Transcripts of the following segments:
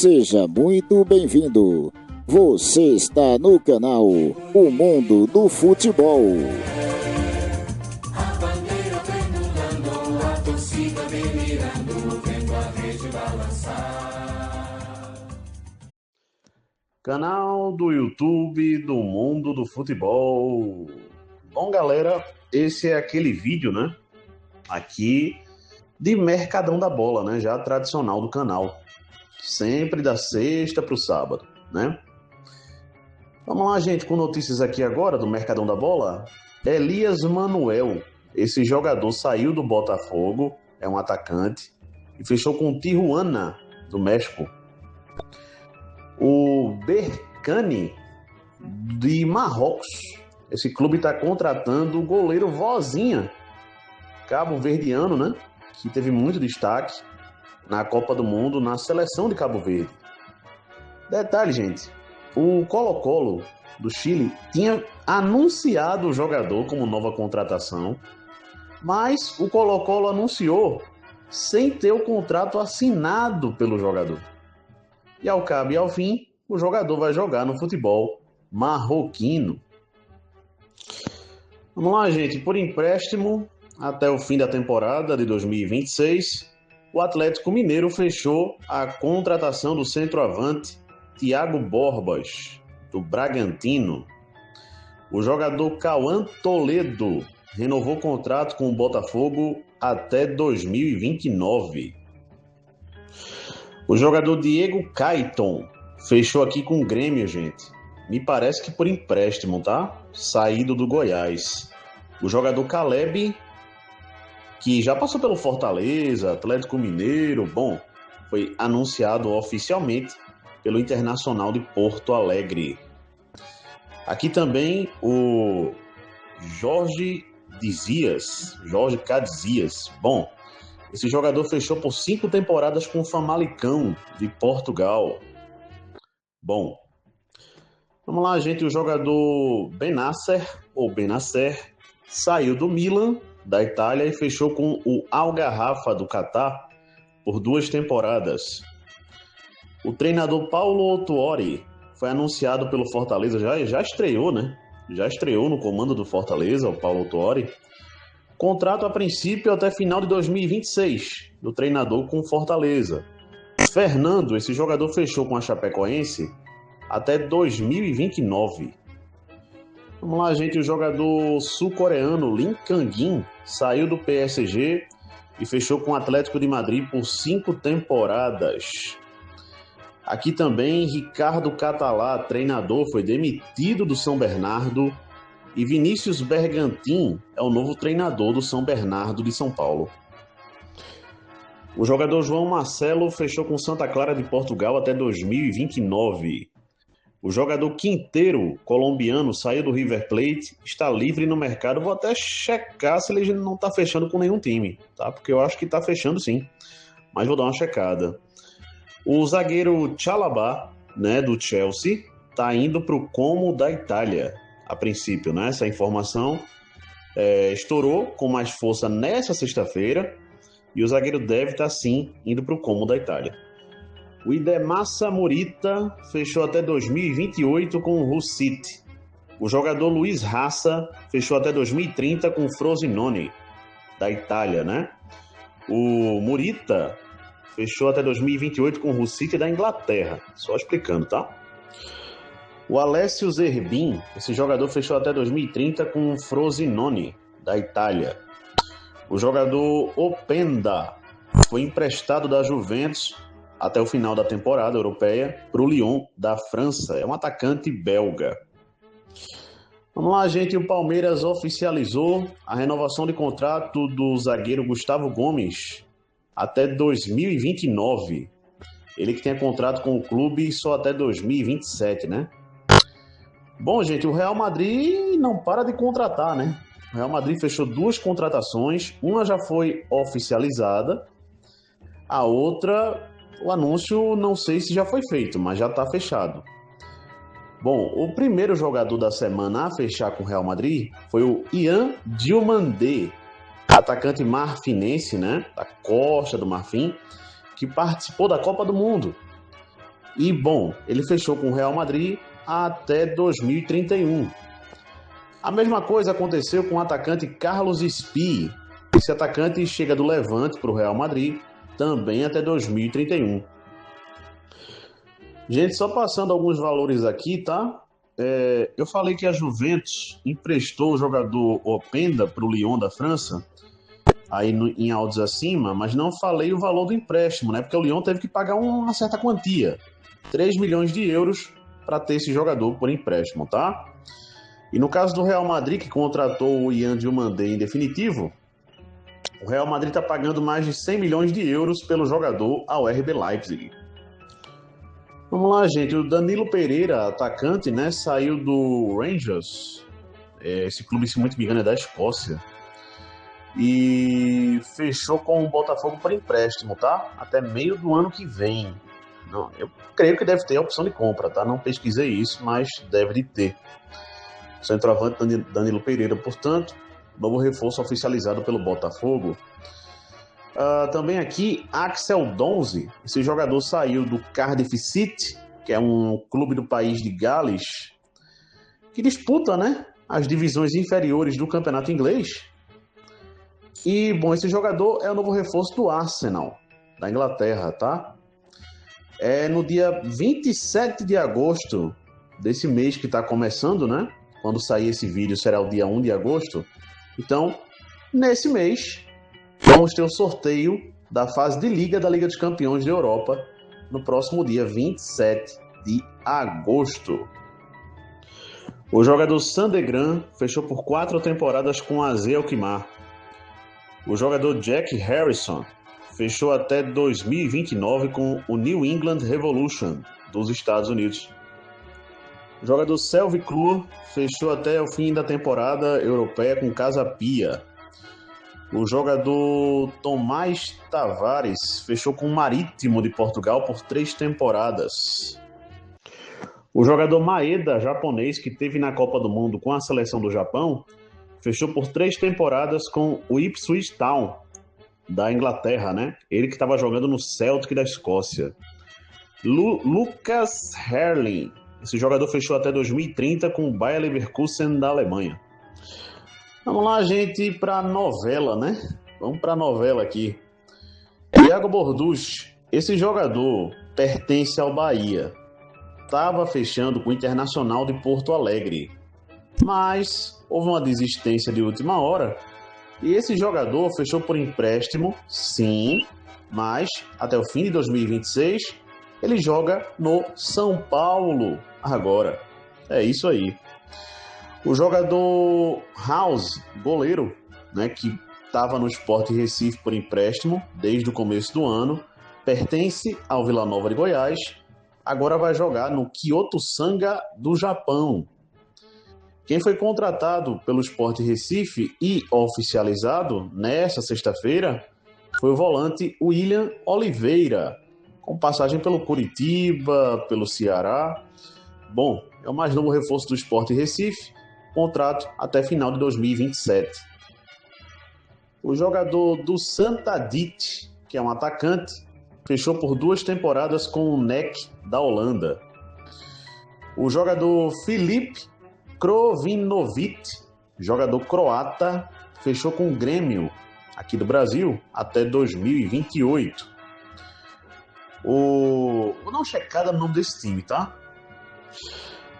Seja muito bem-vindo. Você está no canal O Mundo do Futebol. A bandeira pendulando, a torcida delirando, vendo a rede balançar. Canal do YouTube do Mundo do Futebol. Bom, galera, esse é aquele vídeo, né? Aqui de Mercadão da Bola, né? Já tradicional do canal. Sempre da sexta para o sábado, né? Vamos lá, gente, com notícias aqui agora do Mercadão da Bola. Elias Manuel, esse jogador saiu do Botafogo, é um atacante, e fechou com o Tijuana, do México. O Berkane, de Marrocos, esse clube está contratando o goleiro Vozinha, cabo-verdiano, né? Que teve muito destaque na Copa do Mundo, na seleção de Cabo Verde. Detalhe, gente, o Colo-Colo do Chile tinha anunciado o jogador como nova contratação, mas o Colo-Colo anunciou sem ter o contrato assinado pelo jogador. E ao cabo e ao fim, o jogador vai jogar no futebol marroquino. Vamos lá, gente, por empréstimo, até o fim da temporada de 2026, o Atlético Mineiro fechou a contratação do centroavante Thiago Borbas, do Bragantino. O jogador Cauã Toledo renovou contrato com o Botafogo até 2029. O jogador Diego Caiton fechou aqui com o Grêmio, gente. Me parece que por empréstimo, tá? Saído do Goiás. O jogador Caleb, que já passou pelo Fortaleza, Atlético Mineiro, bom, foi anunciado oficialmente pelo Internacional de Porto Alegre. Aqui também o Jorge Cadzias. Bom, esse jogador fechou por 5 temporadas com o Famalicão de Portugal. Bom, vamos lá, gente. O jogador Benasser saiu do Milan, da Itália, e fechou com o Al Garrafa do Catar por 2 temporadas. O treinador Paulo Autuori foi anunciado pelo Fortaleza, já estreou, né? Já estreou no comando do Fortaleza, o Paulo Autuori. Contrato a princípio até final de 2026, do treinador com Fortaleza. Fernando, esse jogador fechou com a Chapecoense até 2029. Vamos lá, gente, o jogador sul-coreano Lim Kang-in saiu do PSG e fechou com o Atlético de Madrid por 5 temporadas. Aqui também, Ricardo Catalá, treinador, foi demitido do São Bernardo, e Vinícius Bergantin é o novo treinador do São Bernardo de São Paulo. O jogador João Marcelo fechou com Santa Clara de Portugal até 2029. O jogador Quinteiro, colombiano, saiu do River Plate, está livre no mercado. Vou até checar se ele não está fechando com nenhum time, tá? Porque eu acho que está fechando sim, mas vou dar uma checada. O zagueiro Chalobah, né, do Chelsea, está indo para o Como da Itália, a princípio, né? Essa informação estourou com mais força nessa sexta-feira e o zagueiro deve estar sim indo para o Como da Itália. O Idemassa Morita fechou até 2028 com o Hull City. O jogador Luiz Raça fechou até 2030 com o Frosinone, da Itália, né? O Morita fechou até 2028 com o Hull City da Inglaterra. Só explicando, tá? O Alessio Zerbin, esse jogador fechou até 2030 com o Frosinone, da Itália. O jogador Openda foi emprestado da Juventus até o final da temporada europeia para o Lyon, da França. É um atacante belga. Vamos lá, gente. O Palmeiras oficializou a renovação de contrato do zagueiro Gustavo Gomes até 2029. Ele que tem contrato com o clube só até 2027, né? Bom, gente, o Real Madrid não para de contratar, né? O Real Madrid fechou 2 contratações. Uma já foi oficializada. A outra, o anúncio não sei se já foi feito, mas já está fechado. Bom, o primeiro jogador da semana a fechar com o Real Madrid foi o Ian Diomandé, atacante marfinense, né, da Costa do Marfim, que participou da Copa do Mundo. E, bom, ele fechou com o Real Madrid até 2031. A mesma coisa aconteceu com o atacante Carlos Espí. Esse atacante chega do Levante para o Real Madrid também até 2031. Gente, só passando alguns valores aqui, tá? Eu falei que a Juventus emprestou o jogador Openda para o Lyon da França, aí em áudios acima, mas não falei o valor do empréstimo, né? Porque o Lyon teve que pagar uma certa quantia, 3 milhões de euros, para ter esse jogador por empréstimo, tá? E no caso do Real Madrid, que contratou o Yan Diomandé em definitivo, o Real Madrid está pagando mais de 100 milhões de euros pelo jogador ao RB Leipzig. Vamos lá, gente. O Danilo Pereira, atacante, né, saiu do Rangers. Esse clube, se muito me engano, é da Escócia. E fechou com o Botafogo por empréstimo, tá? Até meio do ano que vem. Não, eu creio que deve ter a opção de compra, tá? Não pesquisei isso, mas deve de ter. Centroavante Danilo Pereira, portanto, novo reforço oficializado pelo Botafogo. Também aqui, Axel Donze. Esse jogador saiu do Cardiff City, que é um clube do país de Gales, que disputa, né, as divisões inferiores do campeonato inglês. E, bom, esse jogador é o novo reforço do Arsenal, da Inglaterra, tá? No dia 27 de agosto desse mês que está começando, né? Quando sair esse vídeo será o dia 1 de agosto. Então, nesse mês, vamos ter o sorteio da fase de Liga da Liga dos Campeões da Europa no próximo dia 27 de agosto. O jogador Sandegran fechou por 4 temporadas com a AZ Alkmaar. O jogador Jack Harrison fechou até 2029 com o New England Revolution dos Estados Unidos. O jogador Selvi Klur fechou até o fim da temporada europeia com Casa Pia. O jogador Tomás Tavares fechou com o Marítimo de Portugal por 3 temporadas. O jogador Maeda, japonês, que teve na Copa do Mundo com a seleção do Japão, fechou por 3 temporadas com o Ipswich Town, da Inglaterra, né? Ele que estava jogando no Celtic da Escócia. Lucas Herrling. Esse jogador fechou até 2030 com o Bayer Leverkusen da Alemanha. Vamos lá, gente, para a novela, né? Vamos para a novela aqui. Thiago Bordus. Esse jogador pertence ao Bahia. Estava fechando com o Internacional de Porto Alegre. Mas houve uma desistência de última hora. E esse jogador fechou por empréstimo, sim, mas até o fim de 2026 ele joga no São Paulo agora. É isso aí. O jogador House, goleiro, né, que estava no Sport Recife por empréstimo desde o começo do ano, pertence ao Vila Nova de Goiás, agora vai jogar no Kyoto Sanga do Japão. Quem foi contratado pelo Sport Recife e oficializado nesta sexta-feira foi o volante William Oliveira, com passagem pelo Curitiba, pelo Ceará. Bom, é o mais novo reforço do Sport Recife, contrato até final de 2027. O jogador do Santadit, que é um atacante, fechou por 2 temporadas com o NEC da Holanda. O jogador Filipe Krovinovic, jogador croata, fechou com o Grêmio, aqui do Brasil, até 2028. Vou dar uma checada no nome desse time, tá?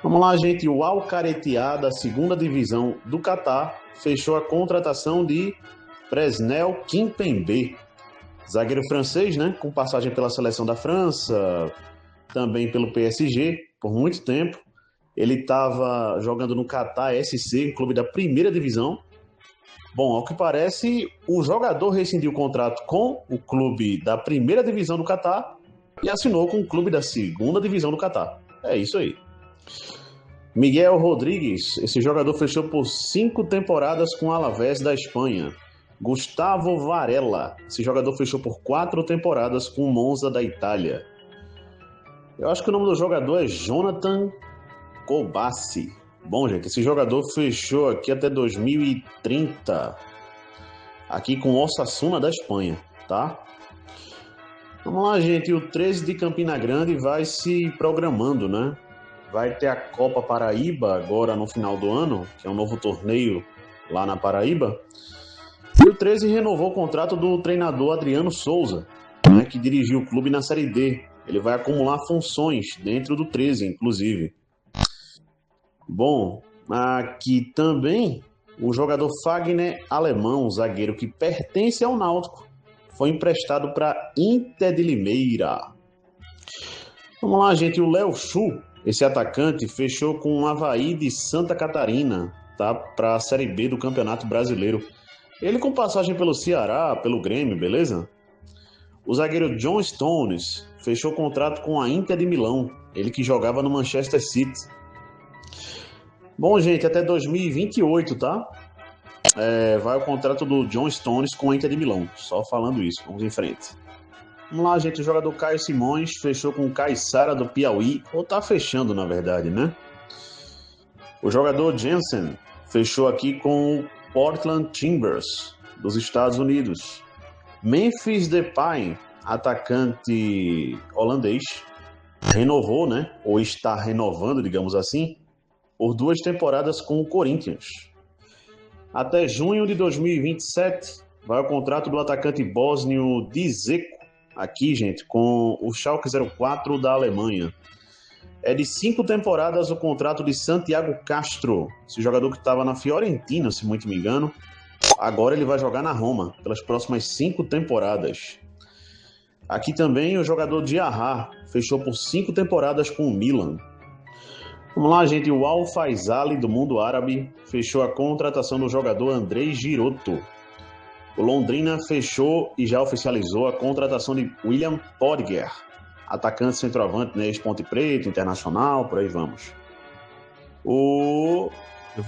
Vamos lá, gente. O Al-Qaratia, da 2ª divisão do Catar, fechou a contratação de Presnel Kimpembe, zagueiro francês, né? Com passagem pela seleção da França, também pelo PSG, por muito tempo. Ele estava jogando no Qatar SC, um clube da 1ª divisão. Bom, ao que parece, o jogador rescindiu o contrato com o clube da 1ª divisão do Qatar e assinou com o clube da 2ª divisão do Qatar. É isso aí. Miguel Rodrigues, esse jogador fechou por 5 temporadas com o Alavés da Espanha. Gustavo Varela, esse jogador fechou por 4 temporadas com o Monza da Itália. Eu acho que o nome do jogador é Jonathan Kobasi. Bom, gente, esse jogador fechou aqui até 2030, aqui com o Osasuna da Espanha, tá? Vamos lá, gente. O 13 de Campina Grande vai se programando, né? Vai ter a Copa Paraíba agora no final do ano, que é um novo torneio lá na Paraíba. E o 13 renovou o contrato do treinador Adriano Souza, né, que dirigiu o clube na Série D. Ele vai acumular funções dentro do 13, inclusive. Bom, aqui também o jogador Fagner Alemão, zagueiro que pertence ao Náutico, foi emprestado para Inter de Limeira. Vamos lá, gente. O Léo Chu, esse atacante, fechou com o Avaí de Santa Catarina, tá? Para a Série B do Campeonato Brasileiro. Ele com passagem pelo Ceará, pelo Grêmio, beleza? O zagueiro John Stones fechou contrato com a Inter de Milão, ele que jogava no Manchester City. Bom, gente, até 2028, tá? Vai o contrato do John Stones com a Inter de Milão. Só falando isso, vamos em frente. Vamos lá, gente. O jogador Caio Simões fechou com o Caiçara do Piauí, ou tá fechando, na verdade, né? O jogador Jensen fechou aqui com o Portland Timbers, dos Estados Unidos. Memphis Depay, atacante holandês, renovou, né? Ou está renovando, digamos assim, por 2 temporadas com o Corinthians. Até junho de 2027, vai o contrato do atacante bósnio Dzeko, aqui, gente, com o Schalke 04 da Alemanha. É de 5 temporadas o contrato de Santiago Castro, esse jogador que estava na Fiorentina, se muito me engano. Agora ele vai jogar na Roma, pelas próximas 5 temporadas. Aqui também o jogador Diarra fechou por 5 temporadas com o Milan. Vamos lá, gente. O Al Faisal do mundo árabe fechou a contratação do jogador Andrei Girotto. O Londrina fechou e já oficializou a contratação de William Podger, atacante centroavante, né, ex-Ponte Preta, Internacional, por aí vamos. Eu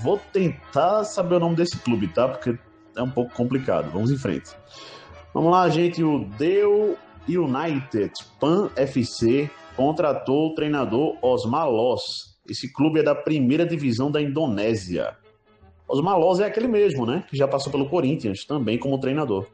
vou tentar saber o nome desse clube, tá? Porque é um pouco complicado. Vamos em frente. Vamos lá, gente. O Deu United Pan FC contratou o treinador Osmar Loz. Esse clube é da primeira divisão da Indonésia. Osmar Loz é aquele mesmo, né? Que já passou pelo Corinthians, também como treinador.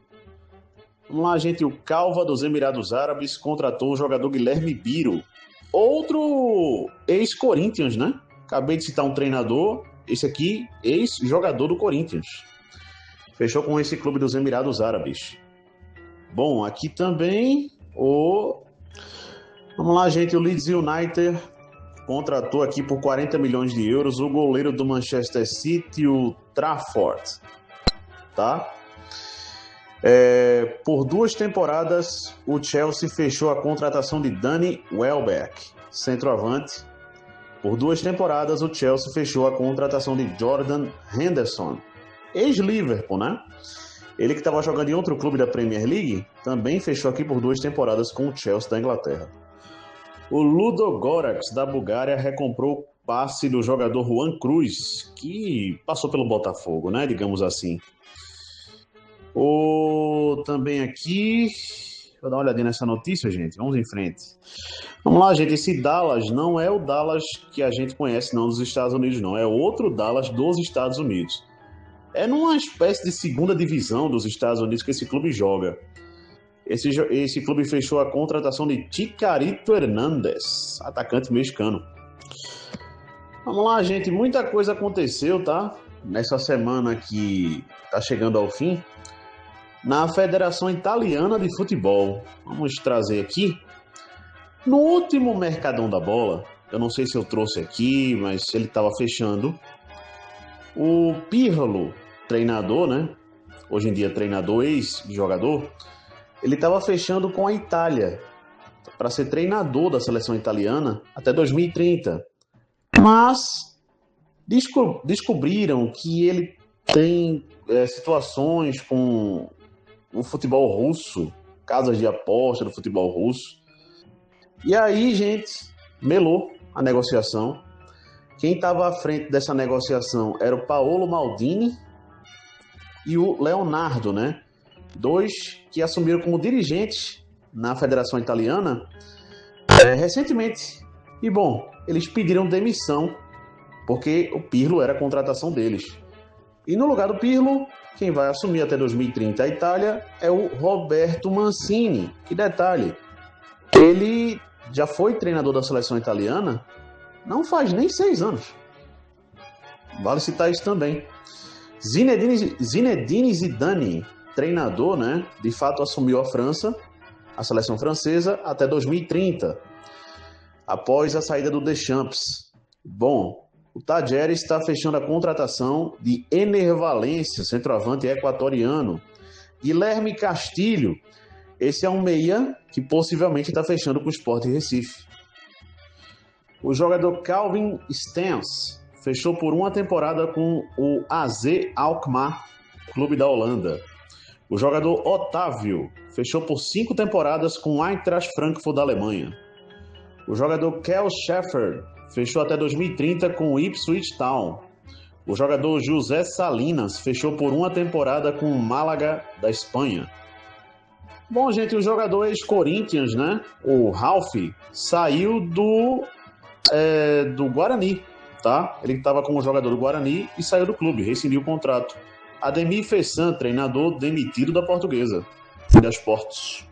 Vamos lá, gente. O Calva dos Emirados Árabes contratou o jogador Guilherme Biro. Outro ex-Corinthians, né? Acabei de citar um treinador. Esse aqui, ex-jogador do Corinthians. Fechou com esse clube dos Emirados Árabes. Bom, aqui também Vamos lá, gente. O Leeds United contratou aqui por 40 milhões de euros o goleiro do Manchester City, o Trafford. Tá? Por 2 temporadas, o Chelsea fechou a contratação de Danny Welbeck, centroavante. Por 2 temporadas, o Chelsea fechou a contratação de Jordan Henderson, ex-Liverpool, né? Ele que estava jogando em outro clube da Premier League, também fechou aqui por 2 temporadas com o Chelsea da Inglaterra. O Ludogorets da Bulgária recomprou o passe do jogador Juan Cruz, que passou pelo Botafogo, né? Digamos assim. Também aqui... Vou dar uma olhadinha nessa notícia, gente. Vamos em frente. Vamos lá, gente. Esse Dallas não é o Dallas que a gente conhece, não, dos Estados Unidos, não. É outro Dallas dos Estados Unidos. É numa espécie de segunda divisão dos Estados Unidos que esse clube joga. Esse clube fechou a contratação de Chicarito Hernández, atacante mexicano. Vamos lá, gente. Muita coisa aconteceu, tá? Nessa semana que tá chegando ao fim. Na Federação Italiana de Futebol. Vamos trazer aqui. No último Mercadão da Bola, eu não sei se eu trouxe aqui, mas ele estava fechando. O Pirlo, treinador, né? Hoje em dia treinador, ex-jogador, ele estava fechando com a Itália para ser treinador da seleção italiana até 2030. Mas descobriram que ele tem situações com o futebol russo, casas de aposta do futebol russo. E aí, gente, melou a negociação. Quem estava à frente dessa negociação era o Paolo Maldini e o Leonardo, né? 2 que assumiram como dirigentes na Federação Italiana recentemente. E, bom, eles pediram demissão porque o Pirlo era a contratação deles. E no lugar do Pirlo, quem vai assumir até 2030 a Itália é o Roberto Mancini. Que detalhe, ele já foi treinador da seleção italiana não faz nem 6 anos. Vale citar isso também. Zinedine Zidane, treinador, né? De fato assumiu a França, a seleção francesa, até 2030, após a saída do Deschamps. Bom, o Tajeres está fechando a contratação de Ener Valencia, centroavante equatoriano. Guilherme Castilho, esse é um meia que possivelmente está fechando com o Sport Recife. O jogador Calvin Stengs fechou por uma temporada com o AZ Alkmaar, clube da Holanda. O jogador Otávio fechou por 5 temporadas com o Eintracht Frankfurt da Alemanha. O jogador Kel Sheffer fechou até 2030 com o Ipswich Town. O jogador José Salinas fechou por uma temporada com o Málaga da Espanha. Bom, gente, o jogador ex-Corinthians, né? O Ralf, saiu do Guarani, tá? Ele estava como jogador do Guarani e saiu do clube, rescindiu o contrato. Ademir Fessan, treinador demitido da Portuguesa, das Portos.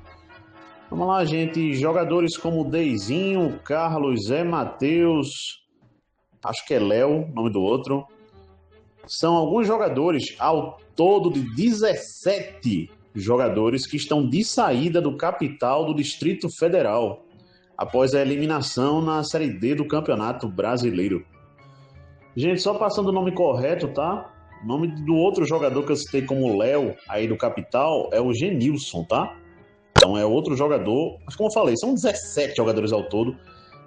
Vamos lá, gente. Jogadores como Deizinho, Carlos, Zé Matheus, acho que é Léo, nome do outro. São alguns jogadores, ao todo de 17 jogadores que estão de saída do capital do Distrito Federal, após a eliminação na Série D do Campeonato Brasileiro. Gente, só passando o nome correto, tá? O nome do outro jogador que eu citei como Léo, aí do capital, é o Genilson, tá? Então é outro jogador, mas como eu falei, são 17 jogadores ao todo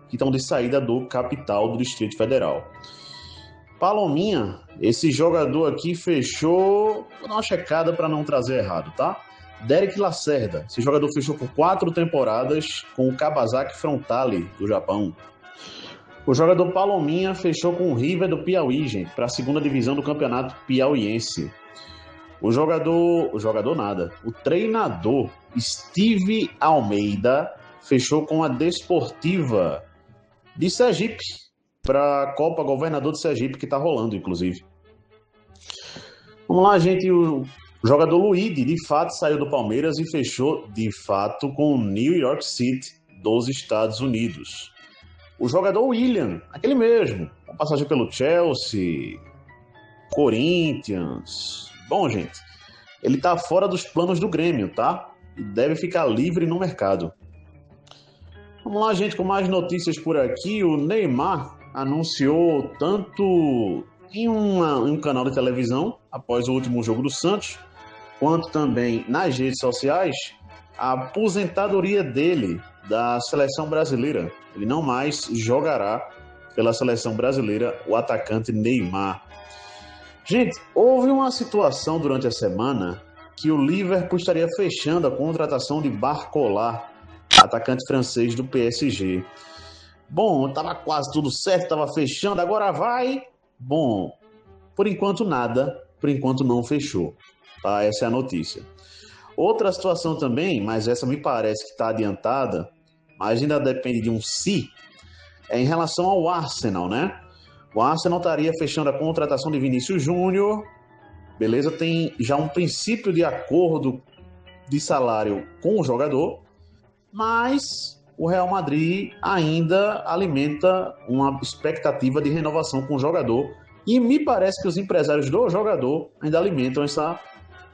que estão de saída do capital do Distrito Federal. Palominha, esse jogador aqui fechou, vou dar uma checada para não trazer errado, tá? Derek Lacerda, esse jogador fechou por 4 temporadas com o Kawasaki Frontale do Japão. O jogador Palominha fechou com o River do Piauí, gente, para a 2ª divisão do Campeonato Piauiense. O treinador Steve Almeida fechou com a Desportiva de Sergipe, para a Copa Governador de Sergipe, que está rolando, inclusive. Vamos lá, gente. O jogador Luigi, de fato, saiu do Palmeiras e fechou, de fato, com o New York City dos Estados Unidos. O jogador William, aquele mesmo, com passagem pelo Chelsea, Corinthians. Bom, gente, ele está fora dos planos do Grêmio, tá? E deve ficar livre no mercado. Vamos lá, gente, com mais notícias por aqui. O Neymar anunciou tanto em um canal de televisão, após o último jogo do Santos, quanto também nas redes sociais, a aposentadoria dele da seleção brasileira. Ele não mais jogará pela seleção brasileira, o atacante Neymar. Gente, houve uma situação durante a semana que o Liverpool estaria fechando a contratação de Barcola, atacante francês do PSG. Bom, estava quase tudo certo, estava fechando, agora vai. Bom, por enquanto nada, por enquanto não fechou. Tá? Essa é a notícia. Outra situação também, mas essa me parece que está adiantada, mas ainda depende de um se, é em relação ao Arsenal, né? O Arsenal estaria fechando a contratação de Vinícius Júnior, beleza? Tem já um princípio de acordo de salário com o jogador, mas o Real Madrid ainda alimenta uma expectativa de renovação com o jogador e me parece que os empresários do jogador ainda alimentam essa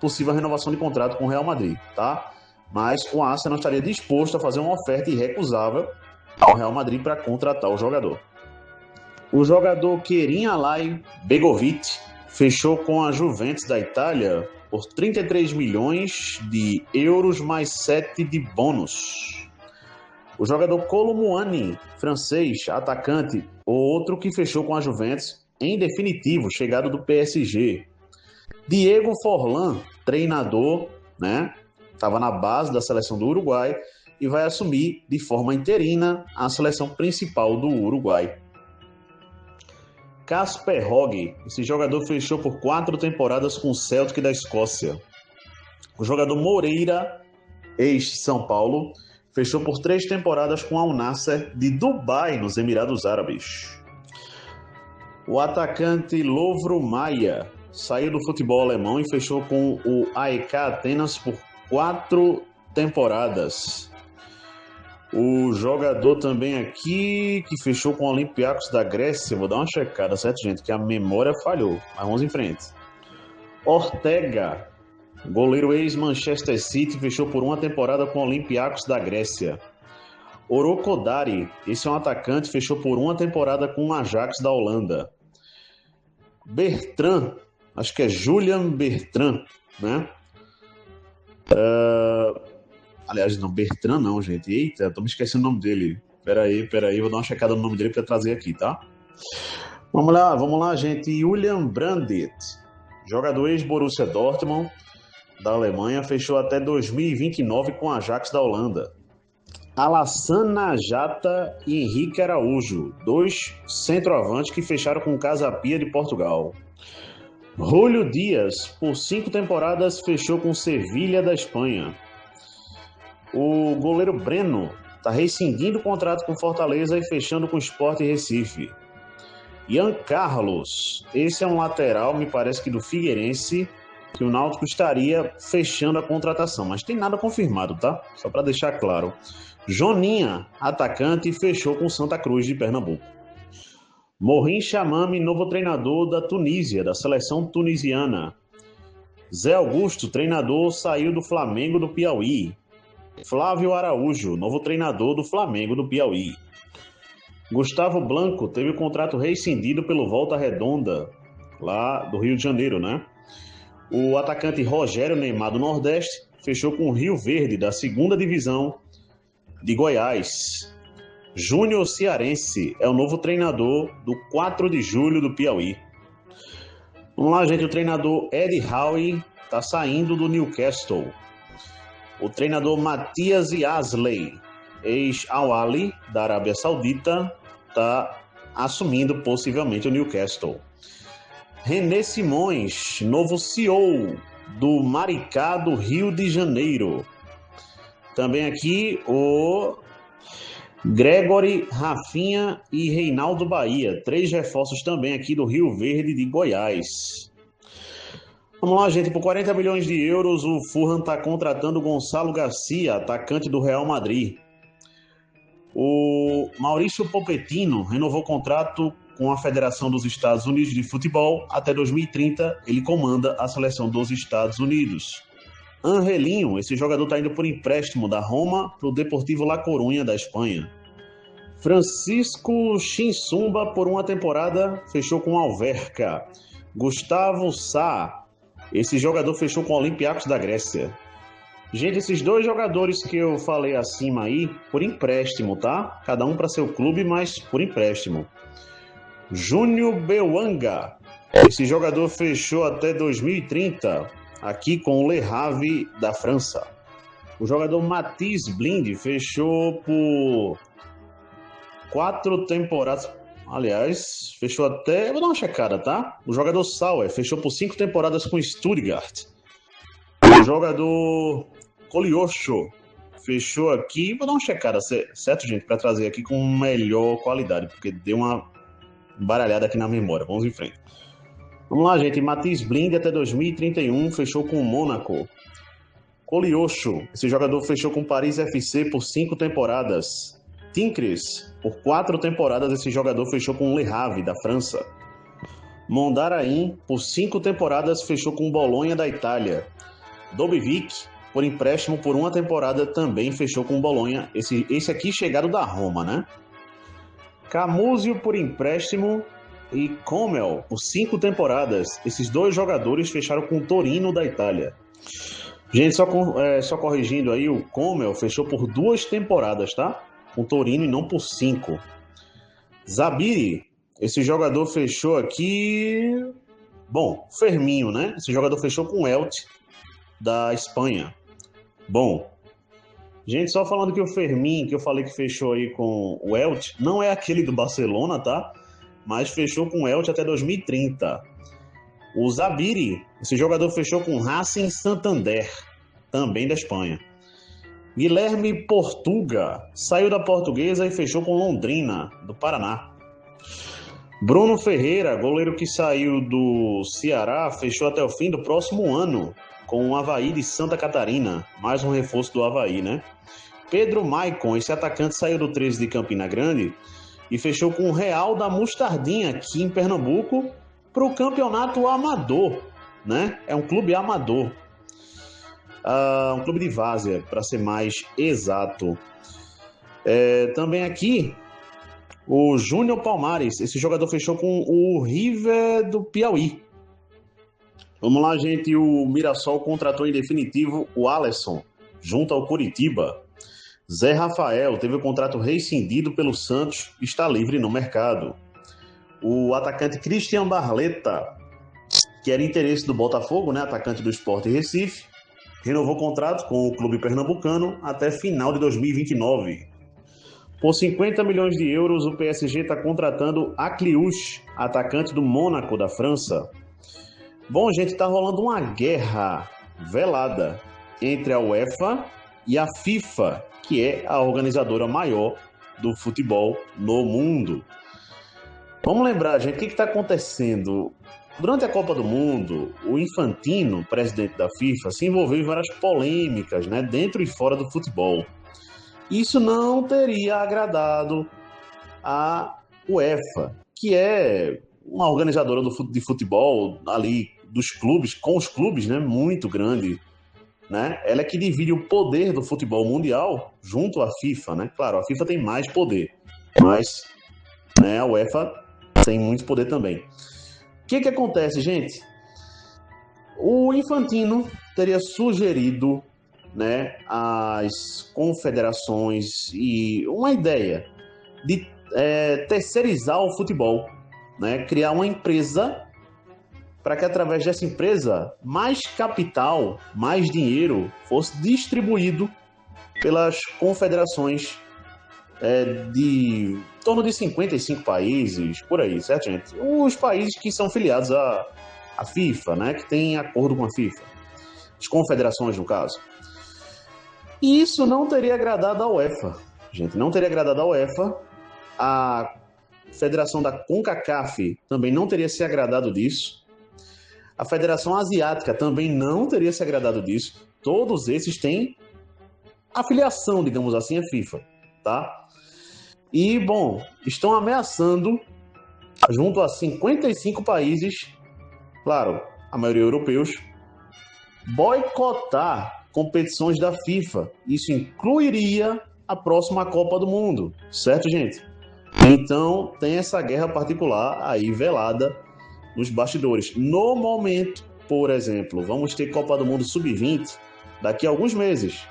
possível renovação de contrato com o Real Madrid, tá? Mas o Arsenal estaria disposto a fazer uma oferta irrecusável ao Real Madrid para contratar o jogador. O jogador Kerim Alay Begovic fechou com a Juventus da Itália por 33 milhões de euros mais 7 de bônus. O jogador Kolo Muani, francês, atacante, outro que fechou com a Juventus, em definitivo, chegado do PSG. Diego Forlán, treinador, né? Estava na base da seleção do Uruguai e vai assumir de forma interina a seleção principal do Uruguai. Casper Hogg, esse jogador fechou por 4 temporadas com o Celtic da Escócia. O jogador Moreira, ex-São Paulo, fechou por 3 temporadas com Al Nassr de Dubai, nos Emirados Árabes. O atacante Lovro Maia saiu do futebol alemão e fechou com o AEK Atenas por 4 temporadas. O jogador também aqui que fechou com o Olympiacos da Grécia, vou dar uma checada, certo, gente? Que a memória falhou, mas vamos em frente. Ortega, goleiro ex-Manchester City, fechou por uma temporada com o Olympiacos da Grécia. Orokodari, esse é um atacante, fechou por uma temporada com o Ajax da Holanda. Bertrand, acho que é Julian Bertrand, né? Aliás, não, Bertrand não, gente. Eita, tô me esquecendo o nome dele. Peraí, vou dar uma checada no nome dele para trazer aqui, tá? Vamos lá, gente. Julian Brandt, jogador ex-Borussia Dortmund, da Alemanha, fechou até 2029 com o Ajax da Holanda. Alassane Najata e Henrique Araújo, 2 centroavantes que fecharam com o Casa Pia de Portugal. Julio Dias, por 5 temporadas, fechou com Sevilha da Espanha. O goleiro Breno está rescindindo o contrato com Fortaleza e fechando com o Sport Recife. Ian Carlos, esse é um lateral, me parece que do Figueirense, que o Náutico estaria fechando a contratação, mas tem nada confirmado, tá? Só para deixar claro. Joninha, atacante, fechou com Santa Cruz de Pernambuco. Morim Chamame, novo treinador da Tunísia, da seleção tunisiana. Zé Augusto, treinador, saiu do Flamengo do Piauí. Flávio Araújo, novo treinador do Flamengo do Piauí. Gustavo Blanco teve o contrato rescindido pelo Volta Redonda, lá do Rio de Janeiro, né? O atacante Rogério Neymar do Nordeste fechou com o Rio Verde, da 2ª divisão de Goiás. Júnior Cearense é o novo treinador do 4 de julho do Piauí. Vamos lá, gente. O treinador Ed Howe está saindo do Newcastle. O treinador Matias Yasley, ex-Al Ahly da Arábia Saudita, está assumindo possivelmente o Newcastle. René Simões, novo CEO do Maricá do Rio de Janeiro. Também aqui o Gregory, Rafinha e Reinaldo Bahia, 3 reforços também aqui do Rio Verde de Goiás. Vamos lá, gente, por 40 milhões de euros o Fulham está contratando Gonçalo Garcia, atacante do Real Madrid. O Maurício Pochettino renovou o contrato com a Federação dos Estados Unidos de Futebol. Até 2030 ele comanda a seleção dos Estados Unidos. Angelinho, esse jogador está indo por empréstimo da Roma para o Deportivo La Coruña da Espanha. Francisco Chinsumba, por uma temporada, fechou com Alverca. Gustavo Sá, esse jogador fechou com o Olympiacos da Grécia. Gente, esses 2 jogadores que eu falei acima aí, por empréstimo, tá? Cada um para seu clube, mas por empréstimo. Júnior Bewanga, esse jogador fechou até 2030, aqui com o Le Havre da França. O jogador Mathis Blind fechou por 4 temporadas. Aliás, fechou até... Vou dar uma checada, tá? O jogador Sauer fechou por 5 temporadas com Stuttgart. O jogador Coliocho fechou aqui... Vou dar uma checada, certo, gente? Para trazer aqui com melhor qualidade, porque deu uma baralhada aqui na memória. Vamos em frente. Vamos lá, gente. Mathis Blind até 2031 fechou com o Mônaco. Coliocho, esse jogador fechou com o Paris FC por 5 temporadas. Tincres, por 4 temporadas, esse jogador fechou com o Le Havre, da França. Mondarain, por 5 temporadas, fechou com o Bolonha, da Itália. Dobivic, por empréstimo, por 1 temporada, também fechou com o Bolonha. Esse aqui chegado da Roma, né? Camuzio, por empréstimo, e Comel, por 5 temporadas. Esses 2 jogadores fecharam com o Torino, da Itália. Gente, só corrigindo aí, o Comel fechou por 2 temporadas, tá? Com Torino e não por 5. Zabiri, esse jogador fechou aqui... Bom, Ferminho, né? Esse jogador fechou com o Elche, da Espanha. Bom, gente, só falando que o Fermin, que eu falei que fechou aí com o Elche, não é aquele do Barcelona, tá? Mas fechou com o Elche até 2030. O Zabiri, esse jogador fechou com o Racing Santander, também da Espanha. Guilherme Portuga saiu da Portuguesa e fechou com Londrina, do Paraná. Bruno Ferreira, goleiro que saiu do Ceará, fechou até o fim do próximo ano com o Avaí de Santa Catarina. Mais um reforço do Avaí, né? Pedro Maicon, esse atacante saiu do 13 de Campina Grande e fechou com o Real da Mostardinha, aqui em Pernambuco, para o campeonato amador, né? É um clube amador. Um clube de várzea, para ser mais exato. Também aqui, o Júnior Palmares, esse jogador fechou com o River do Piauí. Vamos lá, gente, o Mirassol contratou em definitivo o Alisson, junto ao Coritiba. Zé Rafael teve o contrato rescindido pelo Santos e está livre no mercado. O atacante Christian Barletta, que era interesse do Botafogo, né, atacante do Sport Recife, renovou o contrato com o clube pernambucano até final de 2029. Por 50 milhões de euros, o PSG está contratando Akliouche, atacante do Mônaco, da França. Bom, gente, está rolando uma guerra velada entre a UEFA e a FIFA, que é a organizadora maior do futebol no mundo. Vamos lembrar, gente, o que está acontecendo? Durante a Copa do Mundo, o Infantino, presidente da FIFA, se envolveu em várias polêmicas, né, dentro e fora do futebol. Isso não teria agradado a UEFA, que é uma organizadora de futebol ali dos clubes, com os clubes, né, muito grande, né? Ela é que divide o poder do futebol mundial junto à FIFA, né? Claro, a FIFA tem mais poder, mas, né, a UEFA tem muito poder também. O que acontece, gente? O Infantino teria sugerido, né, às confederações e uma ideia de terceirizar o futebol, né? Criar uma empresa para que através dessa empresa mais capital, mais dinheiro fosse distribuído pelas confederações de em torno de 55 países, por aí, certo, gente? Os países que são filiados à FIFA, né? Que tem acordo com a FIFA. As confederações, no caso. E isso não teria agradado à UEFA, gente. Não teria agradado à UEFA. A Federação da CONCACAF também não teria se agradado disso. A Federação Asiática também não teria se agradado disso. Todos esses têm afiliação, digamos assim, à FIFA, tá? E, bom, estão ameaçando, junto a 55 países, claro, a maioria europeus, boicotar competições da FIFA. Isso incluiria a próxima Copa do Mundo, certo, gente? Então, tem essa guerra particular aí velada nos bastidores. No momento, por exemplo, vamos ter Copa do Mundo Sub-20 daqui a alguns meses.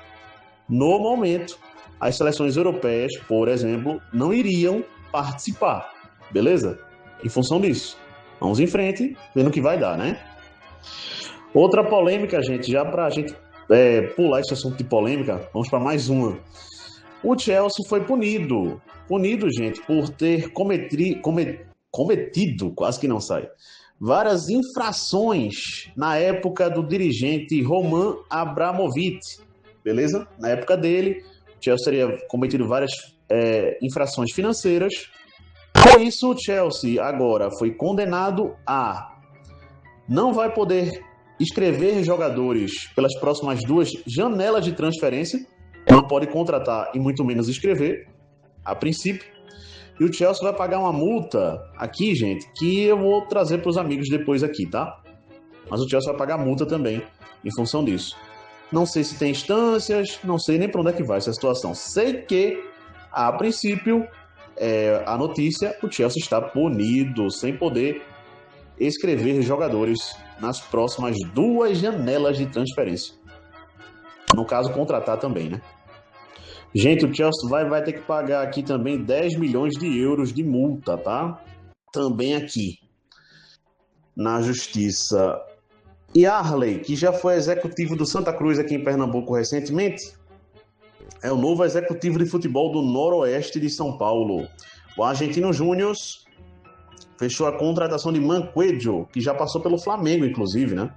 No momento, as seleções europeias, por exemplo, não iriam participar, beleza? Em função disso. Vamos em frente, vendo o que vai dar, né? Outra polêmica, gente, já pra gente pular esse assunto de polêmica, vamos para mais uma. O Chelsea foi punido, gente, por ter cometido, quase que não sai, várias infrações na época do dirigente Roman Abramovich, beleza? Na época dele, o Chelsea teria cometido várias infrações financeiras. Por isso, o Chelsea agora foi condenado a não vai poder inscrever jogadores pelas próximas 2 janelas de transferência, não pode contratar e muito menos inscrever, a princípio. E o Chelsea vai pagar uma multa aqui, gente, que eu vou trazer para os amigos depois aqui, tá? Mas o Chelsea vai pagar multa também em função disso. Não sei se tem instâncias, não sei nem para onde é que vai essa situação. Sei que, a princípio, a notícia, o Chelsea está punido, sem poder inscrever jogadores nas próximas 2 janelas de transferência. No caso, contratar também, né? Gente, o Chelsea vai ter que pagar aqui também 10 milhões de euros de multa, tá? Também aqui, na Justiça. E Arley, que já foi executivo do Santa Cruz aqui em Pernambuco recentemente, é o novo executivo de futebol do Noroeste de São Paulo. O Argentino Júnior fechou a contratação de Manquejo, que já passou pelo Flamengo, inclusive, né?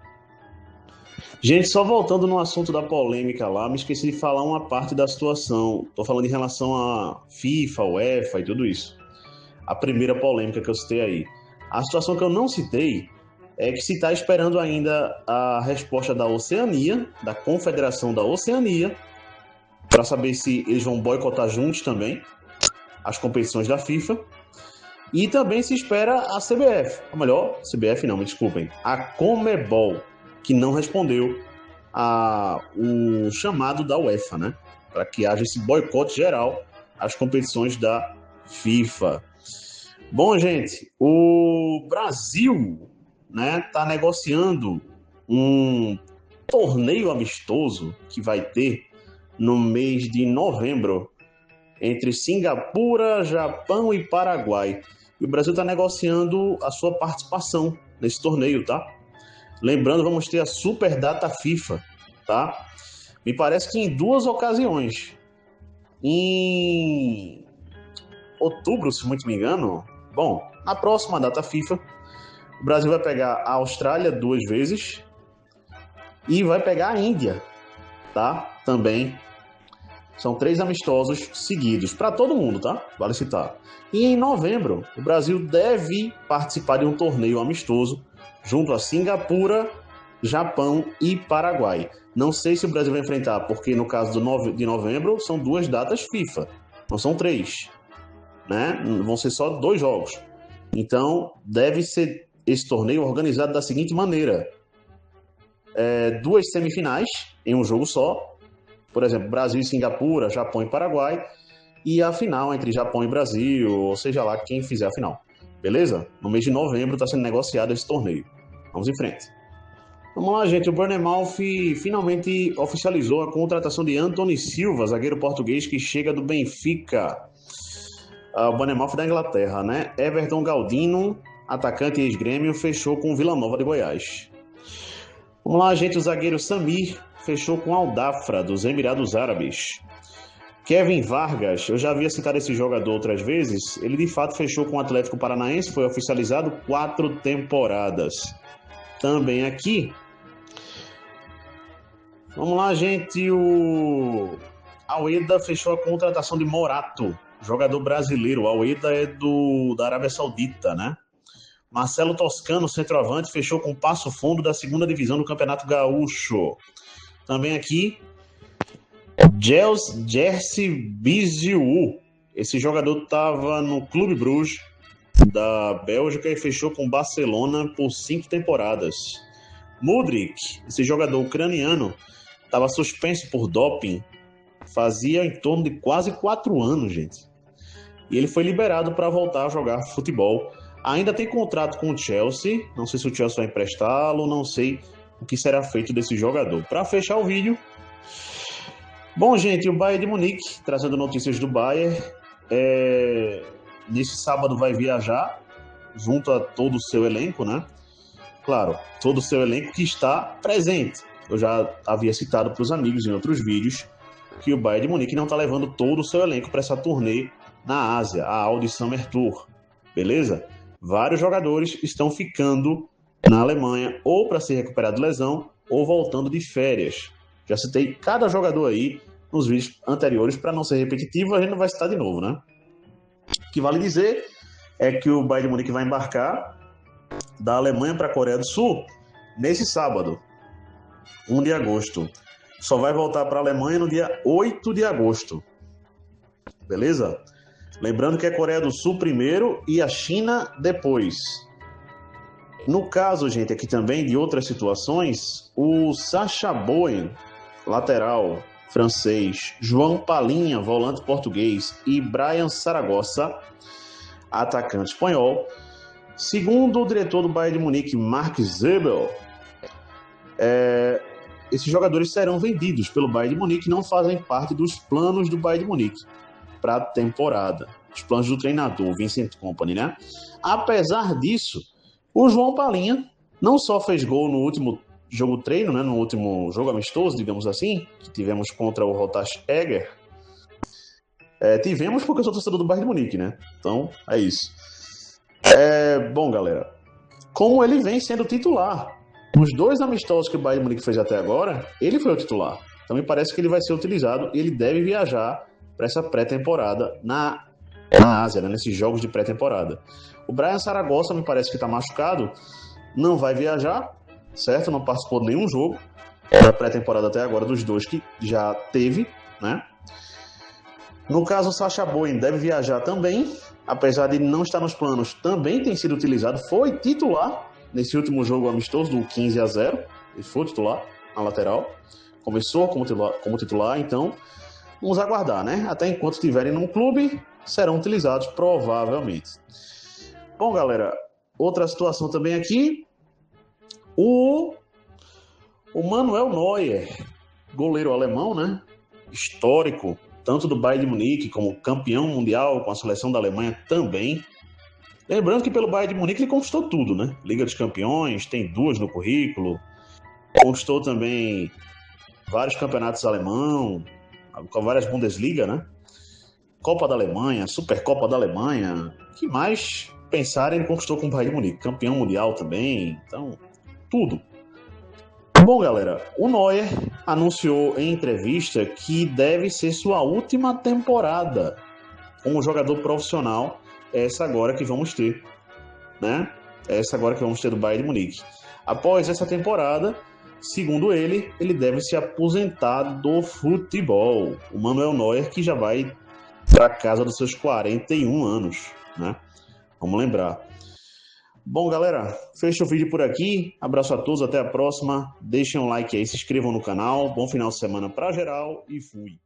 Gente, só voltando no assunto da polêmica lá, me esqueci de falar uma parte da situação. Tô falando em relação a FIFA, UEFA e tudo isso. A primeira polêmica que eu citei aí. A situação que eu não citei é que se está esperando ainda a resposta da Oceania, da Confederação da Oceania, para saber se eles vão boicotar juntos também as competições da FIFA. E também se espera a CBF, ou melhor, CBF não, me desculpem, a Conmebol, que não respondeu o chamado da UEFA, né? Para que haja esse boicote geral às competições da FIFA. Bom, gente, o Brasil, né, tá negociando um torneio amistoso que vai ter no mês de novembro entre Singapura, Japão e Paraguai. E o Brasil está negociando a sua participação nesse torneio, tá? Lembrando, vamos ter a Super Data FIFA, tá? Me parece que em 2 ocasiões. Em outubro, se muito me engano. Bom, na próxima data FIFA, o Brasil vai pegar a Austrália 2 vezes e vai pegar a Índia, tá? Também. São 3 amistosos seguidos, para todo mundo, tá? Vale citar. E em novembro, o Brasil deve participar de um torneio amistoso junto a Singapura, Japão e Paraguai. Não sei se o Brasil vai enfrentar, porque no caso de novembro são 2 datas FIFA, não são 3, né? Vão ser só 2 jogos. Então, deve ser esse torneio organizado da seguinte maneira: 2 semifinais em um jogo só, por exemplo, Brasil e Singapura, Japão e Paraguai, e a final entre Japão e Brasil, ou seja lá quem fizer a final. Beleza? No mês de novembro está sendo negociado esse torneio. Vamos em frente. Vamos lá, gente. O Bournemouth finalmente oficializou a contratação de Anthony Silva, zagueiro português que chega do Benfica. O Bournemouth da Inglaterra, né? Everton Galdino, atacante e ex-grêmio, fechou com o Vila Nova de Goiás. Vamos lá, gente. O zagueiro Samir fechou com Al Dafra, dos Emirados Árabes. Kevin Vargas, eu já havia citado esse jogador outras vezes, ele de fato fechou com o Atlético Paranaense, foi oficializado 4 temporadas. Também aqui, vamos lá, gente, o Al-Wehda fechou a contratação de Morato, jogador brasileiro. O Al-Wehda é da Arábia Saudita, né? Marcelo Toscano, centroavante, fechou com Passo Fundo da 2ª divisão do Campeonato Gaúcho. Também aqui, Jerzy Biziou. Esse jogador estava no Clube Bruges da Bélgica e fechou com Barcelona por 5 temporadas. Mudryk, esse jogador ucraniano, estava suspenso por doping fazia em torno de quase 4 anos, gente. E ele foi liberado para voltar a jogar futebol. Ainda tem contrato com o Chelsea, não sei se o Chelsea vai emprestá-lo, não sei o que será feito desse jogador. Para fechar o vídeo, bom, gente, o Bayern de Munique, trazendo notícias do Bayern, nesse sábado vai viajar junto a todo o seu elenco, né? Claro, todo o seu elenco que está presente. Eu já havia citado para os amigos em outros vídeos que o Bayern de Munique não está levando todo o seu elenco para essa turnê na Ásia, a Audi Summer Tour, beleza? Vários jogadores estão ficando na Alemanha ou para se recuperar de lesão ou voltando de férias. Já citei cada jogador aí nos vídeos anteriores, para não ser repetitivo, a gente não vai citar de novo, né? O que vale dizer é que o Bayern de Munique vai embarcar da Alemanha para a Coreia do Sul nesse sábado, 1 de agosto. Só vai voltar para a Alemanha no dia 8 de agosto. Beleza? Lembrando que é a Coreia do Sul primeiro e a China depois. No caso, gente, aqui também de outras situações, o Sacha Boey, lateral francês, João Palhinha, volante português, e Brian Saragossa, atacante espanhol. Segundo o diretor do Bayern de Munique, Mark Zebel, esses jogadores serão vendidos pelo Bayern de Munique e não fazem parte dos planos do Bayern de Munique para a temporada. Os planos do treinador, Vincent Kompany, né? Apesar disso, o João Palhinha não só fez gol no último jogo treino, né, no último jogo amistoso, digamos assim, que tivemos contra o Rotash Eger. Tivemos porque eu sou torcedor do Bayern de Munique, né? Então, é isso. Bom, galera, como ele vem sendo titular, nos 2 amistosos que o Bayern de Munique fez até agora, ele foi o titular. Então, me parece que ele vai ser utilizado e ele deve viajar para essa pré-temporada na Ásia, né, nesses jogos de pré-temporada. O Brian Saragossa, me parece que está machucado, não vai viajar, certo? Não participou de nenhum jogo da pré-temporada até agora, dos 2 que já teve. né? No caso, o Sacha Boey deve viajar também, apesar de não estar nos planos, também tem sido utilizado, foi titular nesse último jogo amistoso do 15-0, ele foi titular na lateral, começou como titular, então vamos aguardar, né? Até enquanto estiverem num clube, serão utilizados provavelmente. Bom, galera, outra situação também aqui, o Manuel Neuer, goleiro alemão, né? Histórico, tanto do Bayern de Munique como campeão mundial com a seleção da Alemanha também. Lembrando que pelo Bayern de Munique ele conquistou tudo, né? Liga dos Campeões, tem 2 no currículo, conquistou também vários campeonatos alemão, com várias Bundesliga, né? Copa da Alemanha, Supercopa da Alemanha, o que mais pensarem ele conquistou com o Bayern de Munique, campeão mundial também, então, tudo. Bom, galera, o Neuer anunciou em entrevista que deve ser sua última temporada como jogador profissional, essa agora que vamos ter, né? Essa agora que vamos ter do Bayern de Munique. Após essa temporada, segundo ele deve se aposentar do futebol. O Manuel Neuer, que já vai para casa dos seus 41 anos, né? Vamos lembrar. Bom, galera, fecha o vídeo por aqui. Abraço a todos, até a próxima. Deixem um like aí, se inscrevam no canal. Bom final de semana para geral e fui.